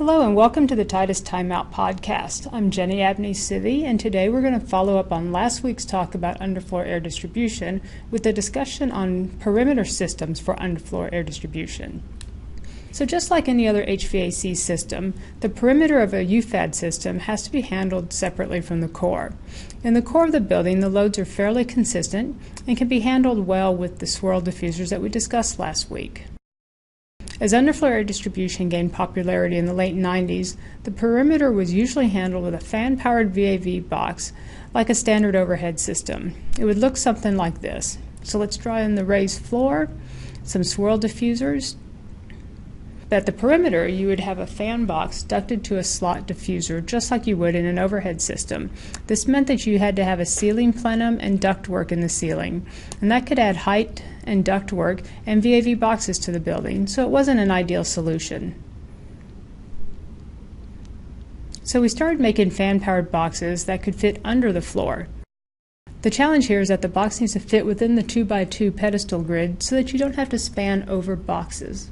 Hello and welcome to the Titus Timeout Podcast. I'm Jenny Abney-Civy, and today we're going to follow up on last week's talk about underfloor air distribution with a discussion on perimeter systems for underfloor air distribution. So just like any other HVAC system, the perimeter of a UFAD system has to be handled separately from the core. In the core of the building, the loads are fairly consistent and can be handled well with the swirl diffusers that we discussed last week. As underfloor air distribution gained popularity in the late 90s, the perimeter was usually handled with a fan-powered VAV box, like a standard overhead system. It would look something like this. So let's draw in the raised floor, some swirl diffusers. At the perimeter, you would have a fan box ducted to a slot diffuser, just like you would in an overhead system. This meant that you had to have a ceiling plenum and ductwork in the ceiling, and that could add height and ductwork and VAV boxes to the building, so it wasn't an ideal solution. So we started making fan-powered boxes that could fit under the floor. The challenge here is that the box needs to fit within the 2x2 pedestal grid so that you don't have to span over boxes.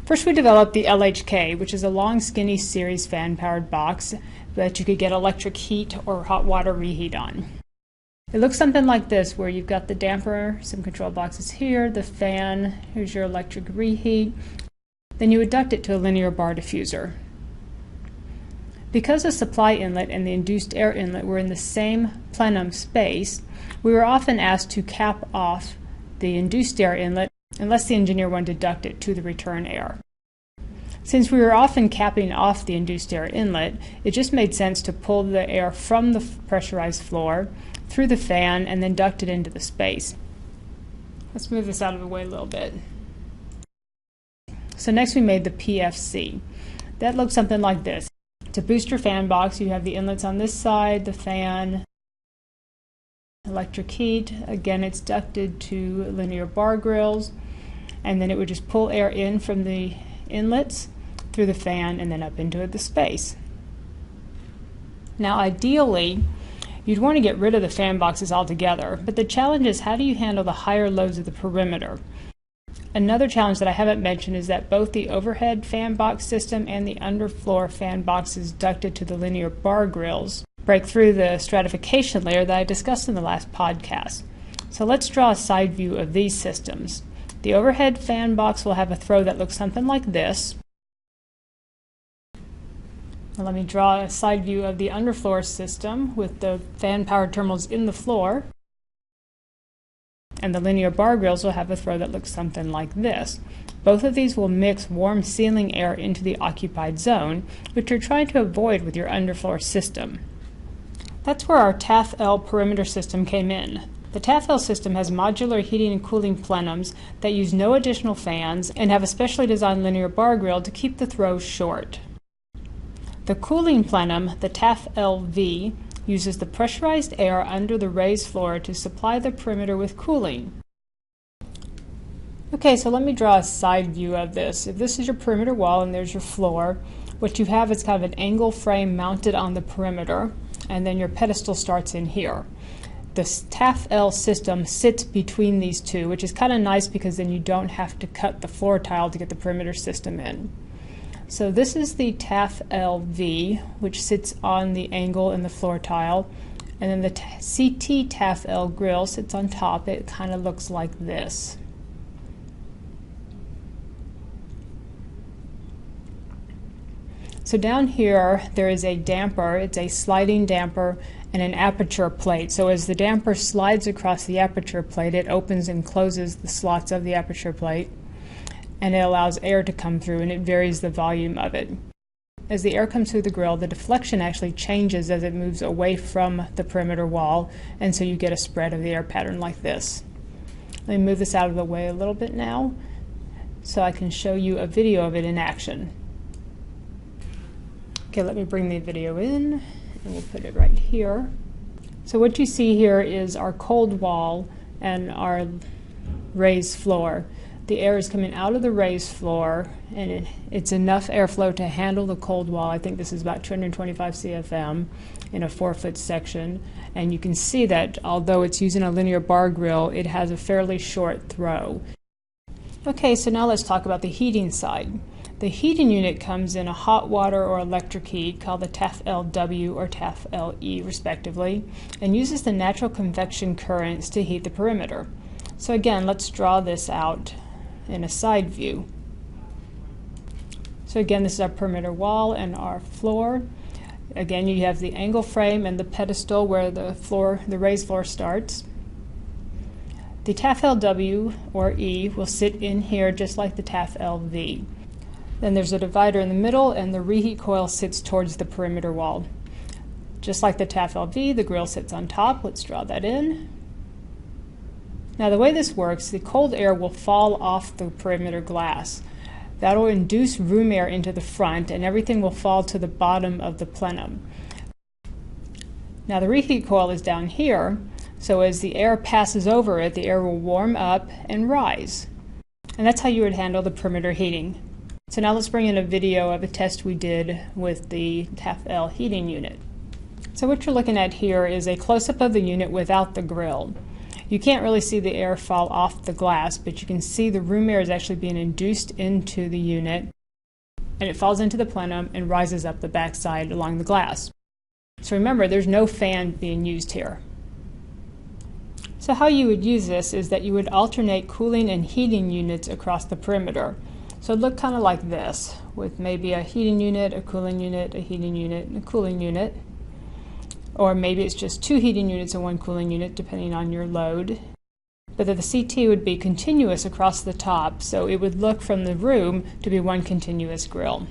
First, we developed the LHK, which is a long, skinny series fan-powered box that you could get electric heat or hot water reheat on. It looks something like this, where you've got the damper, some control boxes here, the fan, here's your electric reheat. Then you would duct it to a linear bar diffuser. Because the supply inlet and the induced air inlet were in the same plenum space, we were often asked to cap off the induced air inlet unless the engineer wanted to duct it to the return air. Since we were often capping off the induced air inlet, it just made sense to pull the air from the pressurized floor through the fan and then duct it into the space. Let's move this out of the way a little bit. So next we made the PFC. That looks something like this. It's a booster fan box. You have the inlets on this side, the fan, electric heat. Again, it's ducted to linear bar grills, and then it would just pull air in from the inlets through the fan and then up into the space. Now ideally, you'd want to get rid of the fan boxes altogether, but the challenge is, how do you handle the higher loads of the perimeter? Another challenge that I haven't mentioned is that both the overhead fan box system and the underfloor fan boxes ducted to the linear bar grills break through the stratification layer that I discussed in the last podcast. So let's draw a side view of these systems. The overhead fan box will have a throw that looks something like this. Now let me draw a side view of the underfloor system with the fan-powered terminals in the floor. And the linear bar grills will have a throw that looks something like this. Both of these will mix warm ceiling air into the occupied zone, which you're trying to avoid with your underfloor system. That's where our TAF-L perimeter system came in. The TAF-L system has modular heating and cooling plenums that use no additional fans and have a specially designed linear bar grill to keep the throw short. The cooling plenum, the TAF-LV, uses the pressurized air under the raised floor to supply the perimeter with cooling. Okay, so let me draw a side view of this. If this is your perimeter wall and there's your floor, what you have is kind of an angle frame mounted on the perimeter, and then your pedestal starts in here. The TAF-L system sits between these two, which is kind of nice because then you don't have to cut the floor tile to get the perimeter system in. So this is the TAF-LV, which sits on the angle in the floor tile, and then the CT TAF-L grill sits on top. It kind of looks like this. So down here there is a damper. It's a sliding damper and an aperture plate. So as the damper slides across the aperture plate, it opens and closes the slots of the aperture plate, and it allows air to come through, and it varies the volume of it. As the air comes through the grill, the deflection actually changes as it moves away from the perimeter wall, and so you get a spread of the air pattern like this. Let me move this out of the way a little bit now so I can show you a video of it in action. Okay, let me bring the video in, and we'll put it right here. So what you see here is our cold wall and our raised floor. The air is coming out of the raised floor, and it's enough airflow to handle the cold wall. I think this is about 225 CFM in a 4-foot section. And you can see that although it's using a linear bar grill, it has a fairly short throw. Okay, so now let's talk about the heating side. The heating unit comes in a hot water or electric heat called the TAF-LW or TAF-LE respectively, and uses the natural convection currents to heat the perimeter. So again, let's draw this out in a side view. So again, this is our perimeter wall and our floor. Again, you have the angle frame and the pedestal where the raised floor starts. The TAF-LW or E will sit in here just like the TAF-LV. Then there's a divider in the middle, and the reheat coil sits towards the perimeter wall. Just like the TAF-LV, the grill sits on top. Let's draw that in. Now the way this works, the cold air will fall off the perimeter glass. That will induce room air into the front, and everything will fall to the bottom of the plenum. Now the reheat coil is down here, so as the air passes over it, the air will warm up and rise. And that's how you would handle the perimeter heating. So now let's bring in a video of a test we did with the TAF-L heating unit. So what you're looking at here is a close-up of the unit without the grill. You can't really see the air fall off the glass, but you can see the room air is actually being induced into the unit, and it falls into the plenum and rises up the backside along the glass. So remember, there's no fan being used here. So how you would use this is that you would alternate cooling and heating units across the perimeter. So it'd look kind of like this, with maybe a heating unit, a cooling unit, a heating unit, and a cooling unit. Or maybe it's just 2 heating units and 1 cooling unit, depending on your load. But the CT would be continuous across the top, so it would look from the room to be one continuous grill.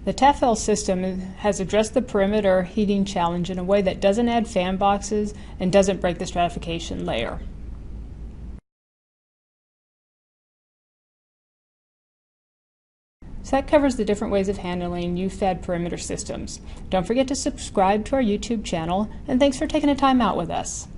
The TAF-L system has addressed the perimeter heating challenge in a way that doesn't add fan boxes and doesn't break the stratification layer. So that covers the different ways of handling UFAD perimeter systems. Don't forget to subscribe to our YouTube channel, and thanks for taking the time out with us.